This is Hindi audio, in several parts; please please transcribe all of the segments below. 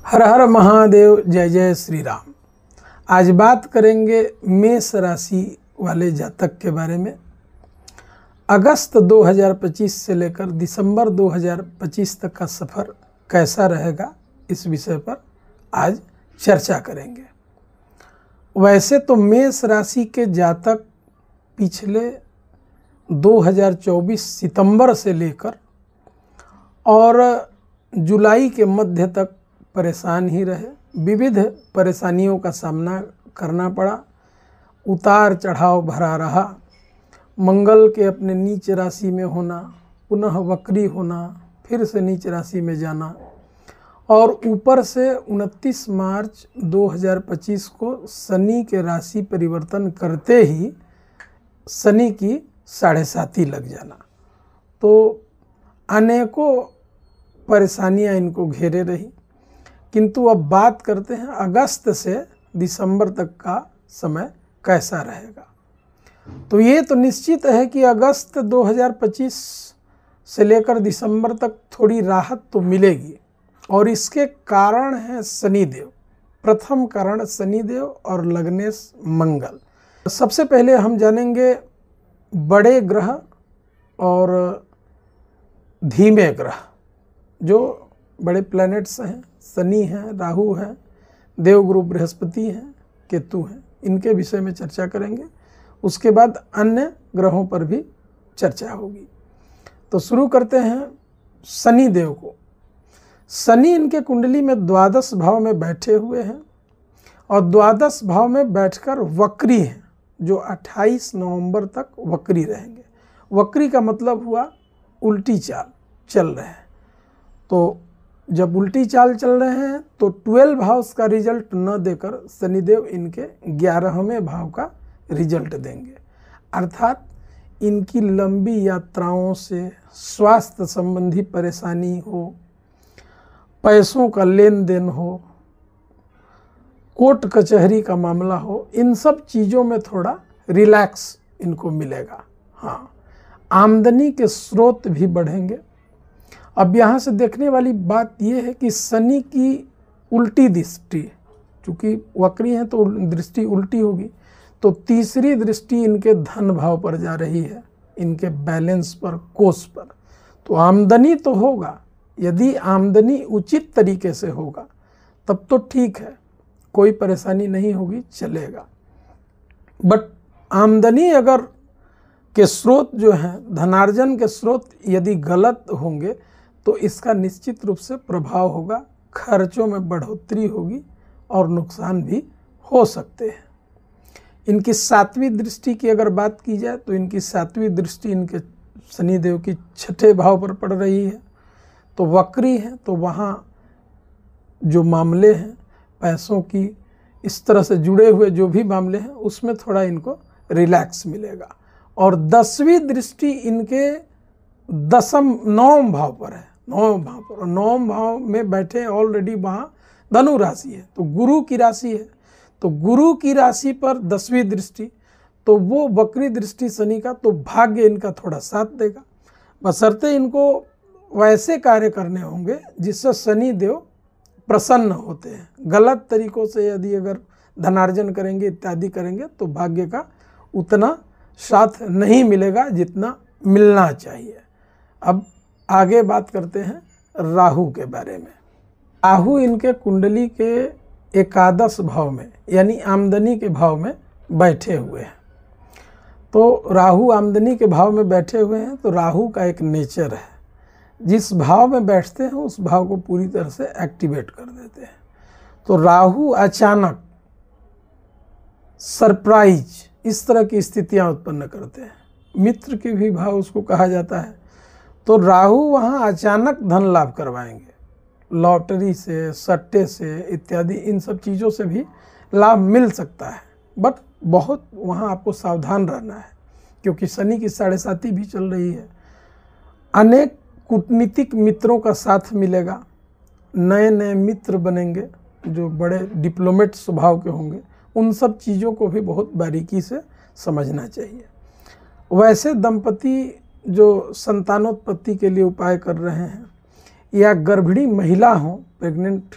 हर हर महादेव, जय जय श्री राम। आज बात करेंगे मेष राशि वाले जातक के बारे में। अगस्त 2025 से लेकर दिसंबर 2025 तक का सफ़र कैसा रहेगा, इस विषय पर आज चर्चा करेंगे। वैसे तो मेष राशि के जातक पिछले 2024 सितंबर से लेकर और जुलाई के मध्य तक परेशान ही रहे। विविध परेशानियों का सामना करना पड़ा, उतार चढ़ाव भरा रहा। मंगल के अपने नीच राशि में होना, पुनः वक्री होना, फिर से नीच राशि में जाना, और ऊपर से 29 मार्च 2025 को शनि के राशि परिवर्तन करते ही शनि की 7.5 लग जाना। तो अनेकों परेशानियां इनको घेरे रही। किंतु अब बात करते हैं अगस्त से दिसंबर तक का समय कैसा रहेगा। तो ये तो निश्चित है कि अगस्त 2025 से लेकर दिसंबर तक थोड़ी राहत तो मिलेगी, और इसके कारण है शनिदेव। प्रथम कारण शनिदेव और लग्नेश मंगल। सबसे पहले हम जानेंगे बड़े ग्रह और धीमे ग्रह। जो बड़े प्लैनेट्स हैं, शनि हैं, राहु हैं, देवगुरु बृहस्पति हैं, केतु हैं, इनके विषय में चर्चा करेंगे। उसके बाद अन्य ग्रहों पर भी चर्चा होगी। तो शुरू करते हैं शनि देव को। शनि इनके कुंडली में द्वादश भाव में बैठे हुए हैं, और द्वादश भाव में बैठकर वक्री हैं, जो 28 नवंबर तक वक्री रहेंगे। वक्री का मतलब हुआ उल्टी चाल चल रहे हैं। तो जब उल्टी चाल चल रहे हैं तो 12 हाउस का रिजल्ट न देकर शनिदेव इनके 11वें भाव का रिजल्ट देंगे। अर्थात इनकी लंबी यात्राओं से, स्वास्थ्य संबंधी परेशानी हो, पैसों का लेन देन हो, कोर्ट कचहरी का मामला हो, इन सब चीज़ों में थोड़ा रिलैक्स इनको मिलेगा। हाँ, आमदनी के स्रोत भी बढ़ेंगे। अब यहाँ से देखने वाली बात यह है कि शनि की उल्टी दृष्टि, चूँकि वक्री हैं तो दृष्टि उल्टी होगी, तो तीसरी दृष्टि इनके धन भाव पर जा रही है, इनके बैलेंस पर, कोष पर। तो आमदनी तो होगा, यदि आमदनी उचित तरीके से होगा तब तो ठीक है, कोई परेशानी नहीं होगी, चलेगा। बट आमदनी अगर के स्रोत जो हैं, धनार्जन के स्रोत यदि गलत होंगे तो इसका निश्चित रूप से प्रभाव होगा, खर्चों में बढ़ोतरी होगी और नुकसान भी हो सकते हैं। इनकी 7वीं दृष्टि की अगर बात की जाए तो इनकी 7वीं दृष्टि इनके शनिदेव की 6ठे भाव पर पड़ रही है। तो वक्री है, तो वहाँ जो मामले हैं पैसों की, इस तरह से जुड़े हुए जो भी मामले हैं, उसमें थोड़ा इनको रिलैक्स मिलेगा। और 10वीं दृष्टि इनके 9वें भाव पर है, 9वें भाव पर, और 9वें भाव में बैठे ऑलरेडी वहाँ धनु राशि है, तो गुरु की राशि है। तो गुरु की राशि पर 10वीं दृष्टि, तो वो वक्री दृष्टि शनि का, तो भाग्य इनका थोड़ा साथ देगा। बशर्ते इनको वैसे कार्य करने होंगे जिससे शनि देव प्रसन्न होते हैं। गलत तरीक़ों से यदि अगर धनार्जन करेंगे इत्यादि करेंगे तो भाग्य का उतना साथ नहीं मिलेगा जितना मिलना चाहिए। अब आगे बात करते हैं राहु के बारे में। राहु इनके कुंडली के एकादश भाव में, यानी आमदनी के भाव में बैठे हुए हैं। तो राहु आमदनी के भाव में बैठे हुए हैं, तो राहु का एक नेचर है, जिस भाव में बैठते हैं उस भाव को पूरी तरह से एक्टिवेट कर देते हैं। तो राहु अचानक, सरप्राइज, इस तरह की स्थितियां उत्पन्न करते हैं। मित्र के भी भाव उसको कहा जाता है। तो राहु वहाँ अचानक धन लाभ करवाएंगे, लॉटरी से, सट्टे से इत्यादि, इन सब चीज़ों से भी लाभ मिल सकता है। बट बहुत वहाँ आपको सावधान रहना है, क्योंकि शनि की 7.5 भी चल रही है। अनेक कूटनीतिक मित्रों का साथ मिलेगा, नए नए मित्र बनेंगे जो बड़े डिप्लोमेट स्वभाव के होंगे। उन सब चीज़ों को भी बहुत बारीकी से समझना चाहिए। वैसे दंपति जो संतानोत्पत्ति के लिए उपाय कर रहे हैं, या गर्भिणी महिला हो, प्रेग्नेंट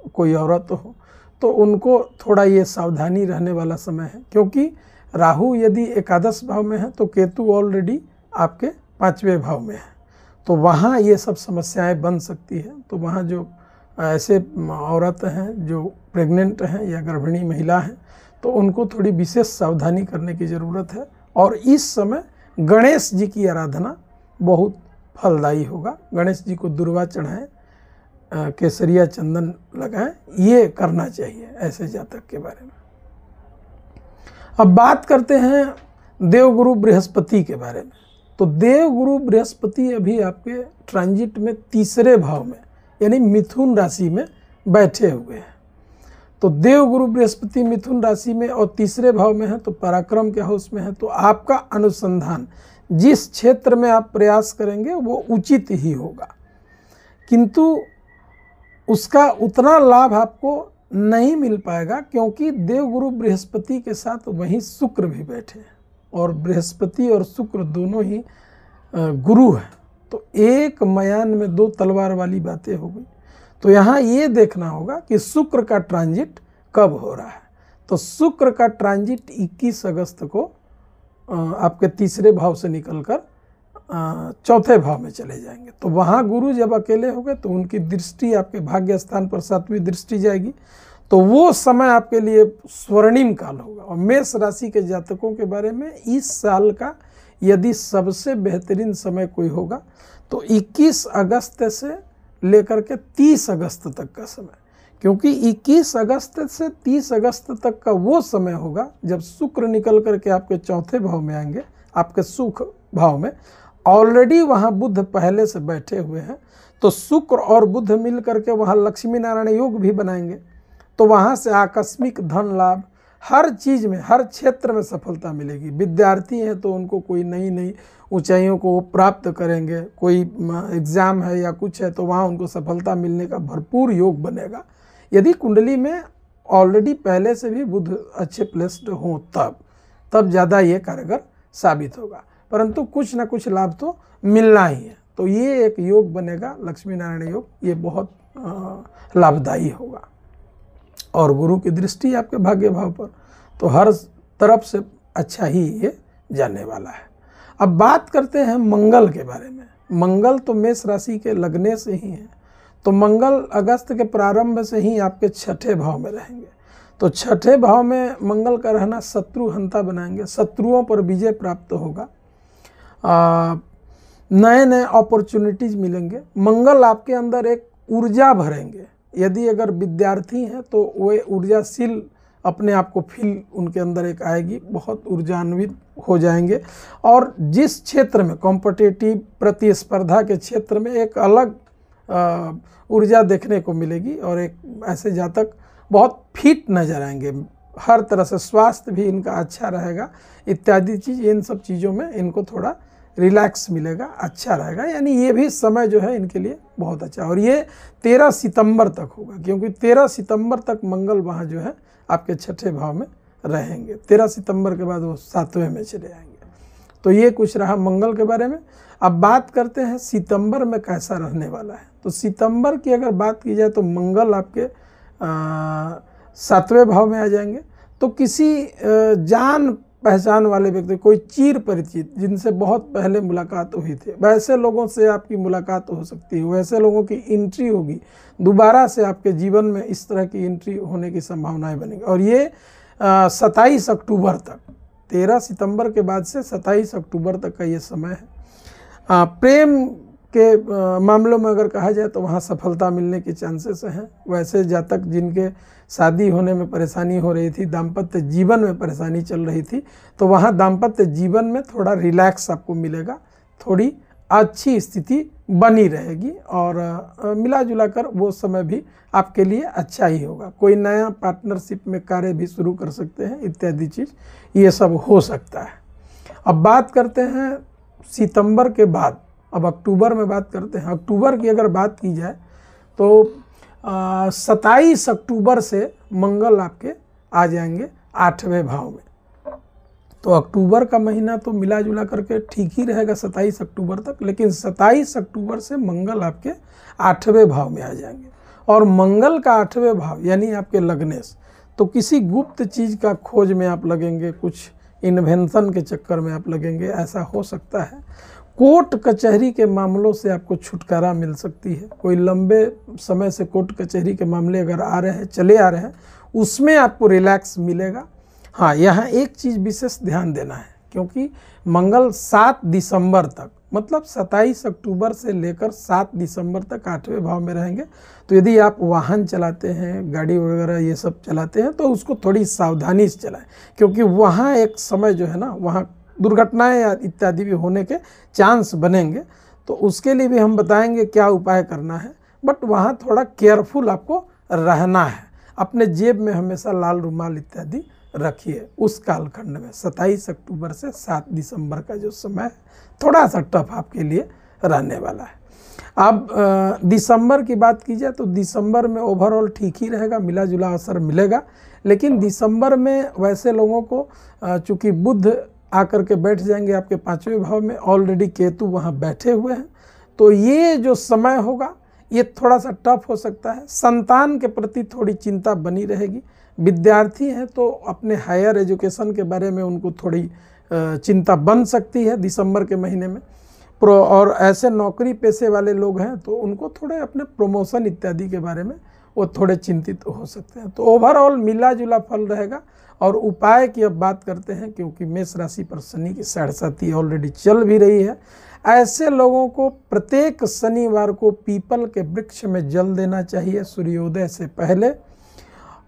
कोई औरत हो, तो उनको थोड़ा ये सावधानी रहने वाला समय है, क्योंकि राहु यदि एकादश भाव में है तो केतु ऑलरेडी आपके 5वें भाव में है, तो वहाँ ये सब समस्याएं बन सकती है। तो वहाँ जो ऐसे औरत हैं जो प्रेग्नेंट हैं या गर्भिणी महिला हैं, तो उनको थोड़ी विशेष सावधानी करने की ज़रूरत है। और इस समय गणेश जी की आराधना बहुत फलदायी होगा। गणेश जी को दुर्वा चढ़ाएं, केसरिया चंदन लगाएं, ये करना चाहिए ऐसे जातक के बारे में। अब बात करते हैं देवगुरु बृहस्पति के बारे में। तो देवगुरु बृहस्पति अभी आपके ट्रांजिट में 3रे भाव में यानी मिथुन राशि में बैठे हुए हैं। तो देवगुरु बृहस्पति मिथुन राशि में और 3रे भाव में है, तो पराक्रम के हाउस में है, तो आपका अनुसंधान जिस क्षेत्र में आप प्रयास करेंगे वो उचित ही होगा, किंतु उसका उतना लाभ आपको नहीं मिल पाएगा, क्योंकि देवगुरु बृहस्पति के साथ वहीं शुक्र भी बैठे हैं, और बृहस्पति और शुक्र दोनों ही गुरु हैं। तो एक मयान में 2 तलवार वाली बातें हो गई। तो यहाँ ये देखना होगा कि शुक्र का ट्रांजिट कब हो रहा है। तो शुक्र का ट्रांजिट 21 अगस्त को आपके 3रे भाव से निकलकर 4थे भाव में चले जाएंगे। तो वहाँ गुरु जब अकेले हो गए तो उनकी दृष्टि आपके भाग्य स्थान पर 7वीं दृष्टि जाएगी। तो वो समय आपके लिए स्वर्णिम काल होगा। और मेष राशि के जातकों के बारे में इस साल का यदि सबसे बेहतरीन समय कोई होगा तो 21 अगस्त से लेकर के 30 अगस्त तक का समय, क्योंकि 21 अगस्त से 30 अगस्त तक का वो समय होगा जब शुक्र निकल करके आपके 4थे भाव में आएंगे, आपके सुख भाव में। ऑलरेडी वहाँ बुध पहले से बैठे हुए हैं, तो शुक्र और बुध मिल करके वहाँ लक्ष्मी नारायण योग भी बनाएंगे। तो वहाँ से आकस्मिक धन लाभ, हर चीज़ में, हर क्षेत्र में सफलता मिलेगी। विद्यार्थी हैं तो उनको कोई नई नई ऊंचाइयों को प्राप्त करेंगे, कोई एग्ज़ाम है या कुछ है तो वहाँ उनको सफलता मिलने का भरपूर योग बनेगा। यदि कुंडली में ऑलरेडी पहले से भी बुध अच्छे प्लेस्ड हों तब ज़्यादा ये कारगर साबित होगा, परंतु कुछ ना कुछ लाभ तो मिलना ही है। तो ये एक योग बनेगा लक्ष्मी नारायण योग, ये बहुत लाभदायी होगा। और गुरु की दृष्टि आपके भाग्य भाव पर, तो हर तरफ से अच्छा ही ये जाने वाला है। अब बात करते हैं मंगल के बारे में। मंगल तो मेष राशि के लगने से ही है, तो मंगल अगस्त के प्रारंभ से ही आपके 6ठे भाव में रहेंगे। तो 6ठे भाव में मंगल का रहना शत्रु हंता बनाएंगे, शत्रुओं पर विजय प्राप्त होगा, नए नए अपॉर्चुनिटीज मिलेंगे। मंगल आपके अंदर एक ऊर्जा भरेंगे। यदि अगर विद्यार्थी हैं तो वे ऊर्जाशील अपने आप को फील उनके अंदर एक आएगी, बहुत ऊर्जान्वित हो जाएंगे। और जिस क्षेत्र में कॉम्पिटिटिव प्रतिस्पर्धा के क्षेत्र में एक अलग ऊर्जा देखने को मिलेगी, और एक ऐसे जातक बहुत फिट नजर आएंगे, हर तरह से स्वास्थ्य भी इनका अच्छा रहेगा इत्यादि चीज़। इन सब चीज़ों में इनको थोड़ा रिलैक्स मिलेगा, अच्छा रहेगा। यानी ये भी समय जो है इनके लिए बहुत अच्छा। और ये 13 सितंबर तक होगा, क्योंकि 13 सितंबर तक मंगल वहाँ जो है आपके 6ठे भाव में रहेंगे। 13 सितंबर के बाद वो 7वें में चले आएंगे। तो ये कुछ रहा मंगल के बारे में। अब बात करते हैं सितंबर में कैसा रहने वाला है। तो सितंबर की अगर बात की जाए तो मंगल आपके 7वें भाव में आ जाएंगे। तो किसी जान पहचान वाले व्यक्ति, कोई चिर परिचित जिनसे बहुत पहले मुलाकात हुई थी, वैसे लोगों से आपकी मुलाकात हो सकती है, वैसे लोगों की एंट्री होगी, दोबारा से आपके जीवन में इस तरह की एंट्री होने की संभावनाएं बनेंगी। और ये 27 अक्टूबर तक, 13 सितंबर के बाद से 27 अक्टूबर तक का ये समय है। प्रेम के मामलों में अगर कहा जाए तो वहाँ सफलता मिलने के चांसेस हैं। वैसे जातक जिनके शादी होने में परेशानी हो रही थी, दाम्पत्य जीवन में परेशानी चल रही थी, तो वहाँ दाम्पत्य जीवन में थोड़ा रिलैक्स आपको मिलेगा, थोड़ी अच्छी स्थिति बनी रहेगी, और मिला जुला कर वो समय भी आपके लिए अच्छा ही होगा। कोई नया पार्टनरशिप में कार्य भी शुरू कर सकते हैं इत्यादि चीज़, ये सब हो सकता है। अब बात करते हैं सितंबर के बाद, अब अक्टूबर में बात करते हैं। अक्टूबर की अगर बात की जाए तो 27 अक्टूबर से मंगल आपके आ जाएंगे 8वें भाव में। तो अक्टूबर का महीना तो मिला जुला करके ठीक ही रहेगा 27 अक्टूबर तक, लेकिन 27 अक्टूबर से मंगल आपके 8वें भाव में आ जाएंगे। और मंगल का 8वें भाव यानी आपके लग्नेश, तो किसी गुप्त चीज़ का खोज में आप लगेंगे, कुछ इन्वेंशन के चक्कर में आप लगेंगे, ऐसा हो सकता है। कोर्ट कचहरी के मामलों से आपको छुटकारा मिल सकती है। कोई लंबे समय से कोर्ट कचहरी के मामले अगर आ रहे हैं, चले आ रहे हैं, उसमें आपको रिलैक्स मिलेगा। हाँ, यहाँ एक चीज़ विशेष ध्यान देना है, क्योंकि मंगल 7 दिसंबर तक, मतलब 27 अक्टूबर से लेकर 7 दिसंबर तक 8वें भाव में रहेंगे। तो यदि आप वाहन चलाते हैं, गाड़ी वगैरह ये सब चलाते हैं, तो उसको थोड़ी सावधानी से चलाएं, क्योंकि वहाँ एक समय जो है ना, वहाँ दुर्घटनाएं या इत्यादि भी होने के चांस बनेंगे। तो उसके लिए भी हम बताएंगे क्या उपाय करना है, बट वहाँ थोड़ा केयरफुल आपको रहना है। अपने जेब में हमेशा लाल रुमाल इत्यादि रखिए उस कालखंड में। 27 अक्टूबर से 7 दिसंबर का जो समय है थोड़ा सा टफ आपके लिए रहने वाला है। अब दिसंबर की बात की जाए तो दिसंबर में ओवरऑल ठीक ही रहेगा, मिला जुला असर मिलेगा। लेकिन दिसंबर में वैसे लोगों को चूँकि बुध आकर के बैठ जाएंगे आपके 5वें भाव में, ऑलरेडी केतु वहाँ बैठे हुए हैं, तो ये जो समय होगा ये थोड़ा सा टफ हो सकता है। संतान के प्रति थोड़ी चिंता बनी रहेगी। विद्यार्थी हैं तो अपने हायर एजुकेशन के बारे में उनको थोड़ी चिंता बन सकती है दिसंबर के महीने में। और ऐसे नौकरी पेशे वाले लोग हैं तो उनको थोड़े अपने प्रमोशन इत्यादि के बारे में वो थोड़े चिंतित हो सकते हैं। तो ओवरऑल मिला जुला फल रहेगा। और उपाय की अब बात करते हैं, क्योंकि मेष राशि पर शनि की 7.5 ऑलरेडी चल भी रही है। ऐसे लोगों को प्रत्येक शनिवार को पीपल के वृक्ष में जल देना चाहिए सूर्योदय से पहले,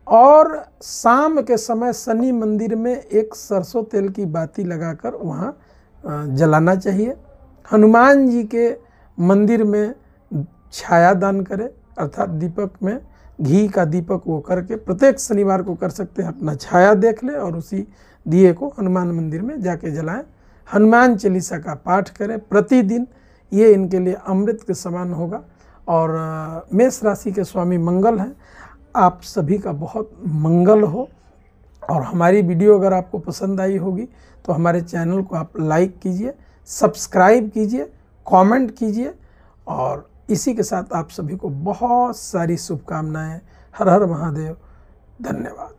और शाम के समय शनि मंदिर में एक सरसों तेल की बाती लगाकर वहाँ जलाना चाहिए। हनुमान जी के मंदिर में छाया दान करें, अर्थात दीपक में घी का दीपक वो करके प्रत्येक शनिवार को कर सकते हैं, अपना छाया देख ले और उसी दिए को हनुमान मंदिर में जाके जलाएं। हनुमान चालीसा का पाठ करें प्रतिदिन, ये इनके लिए अमृत के समान होगा। और मेष राशि के स्वामी मंगल हैं। आप सभी का बहुत मंगल हो। और हमारी वीडियो अगर आपको पसंद आई होगी तो हमारे चैनल को आप लाइक कीजिए, सब्सक्राइब कीजिए, कमेंट कीजिए। और इसी के साथ आप सभी को बहुत सारी शुभकामनाएं। हर हर महादेव। धन्यवाद।